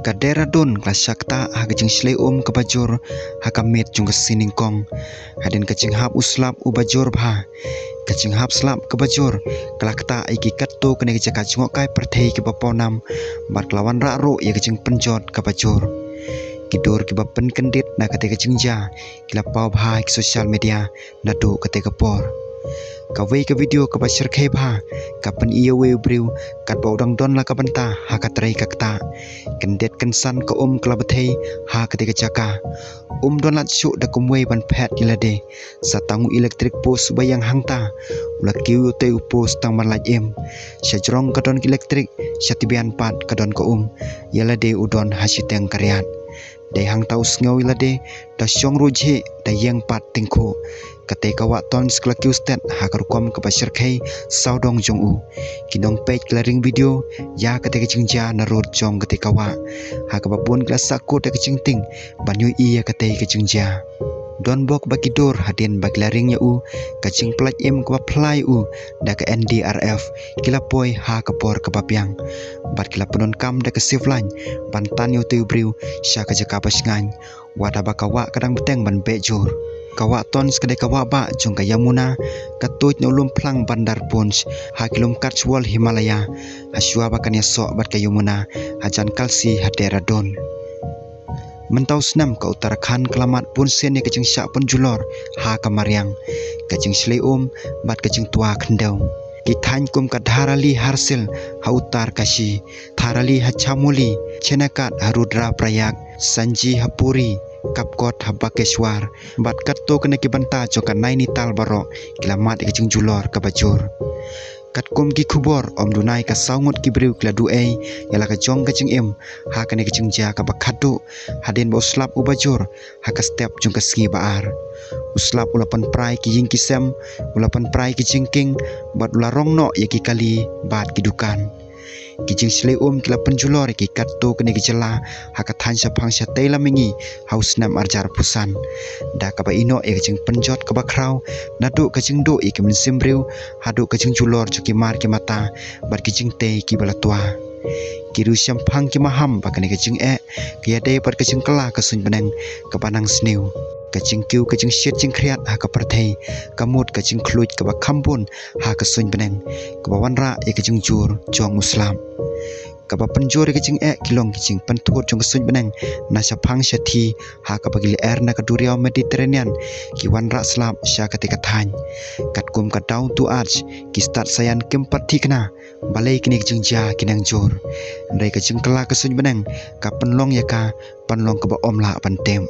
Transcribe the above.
Kadera don klasyakta ha kajing slay ke bajur ha kamit jung kesining kong hadin kajing hap uslap u bajur bha kajing hap slap ke bajur kelakta iki katto kene kajaka jungok kai perthei ke baponam bat lawan ra ro ya kajing penjot ke bajur kidur ke bapen kendit na kate kajing ja kila pau bha ke social media na do kate kapor kawai ke video ke basir khe bha kapan iya we briu kat baudang don la ka banta ha katrai kakta kendet kensan ke kelabathei ha kate kajaka don lat syuk da kumwei ban phet ilade satangu elektrik pos bayang hangta ula kiu te upos tang malaj syajrong kadon elektrik syatibian pat kadon ko yalade udon hasiteng karyat dai hang taus ngau ilade da syong rujhe da yang pat tingkho kate kawa ton skla kiu stat ha karukom ke basir khai saudong jong kinong page glaring video ya kate kejingja narut jong kate kawa ha ka babun kelas sakko te kejingting banyu iya kate kejingja don bok bagi dor hadin bagi laring ya kacing pelaj ke plai da ke NDRF kila poi ha ke por ke bapiang bat kila penon kam da ke siflan bantan yu tu briu sya ka jaka pasngan wada bakawa kadang beteng ban bejur kawa ton skade kawa ba jung ka Yamuna katut nulum plang bandar punch ha kilom karchwal Himalaya haswa bakan ya sok bat ka Yamuna hajan kalsi hadera don mentau senam ke Uttarakhand kelamat pun sen ya kecing syak pun julor ha kamariang kecing slay bat kecing tua kendau kithan kum ka dharali harsil ha uttar kashi tharali ha chamuli chenakat harudra prayak sanji hapuri kapkot habakeshwar bat katto kene ki banta joka Nainital baro kilamat kecing julor ke bajur katkum ki khubor dunai ka saungut ki briu kla duai yala ka jong kecing ha kene kecing ja ka bakhadu hadin bo slap u bajur ha ka step jung ka ski baar uslap ulapan prai ki ying kisem ulapan prai ki jingking bat ularong no ya ki kali bat ki dukan kijing slay kila penjulor ki katto kene ki jela ha ka than sa phang sa tela mingi haus nam arjar pusan da ka ba ino e kijing penjot ka ba krau nadu kijing do e ki min simbriu hadu kijing julor chuki mar ki mata bar kijing te ki balatwa kiru syam phang ki maham ba kene kijing ki ade par kijing kala ka sun benang ka panang sniu kacing kiu kacing syet jing kriat ha ka perthei kamut kacing khluj ka ba khambun ha ka sun benang ka bawan ra e kacing jur jong muslam ka ba penjur kacing kilong kacing penthut jong sun benang na saphang sathi ha ka bagil na ka duriau Mediterranean ki wan ra slap sya ka te ka than kat kum ka down to arch ki start sayan kempat thikna balai kini kacing ja kinang jur ndai kacing kala ka sun benang ka penlong ya ka panlong ka ba omla pantem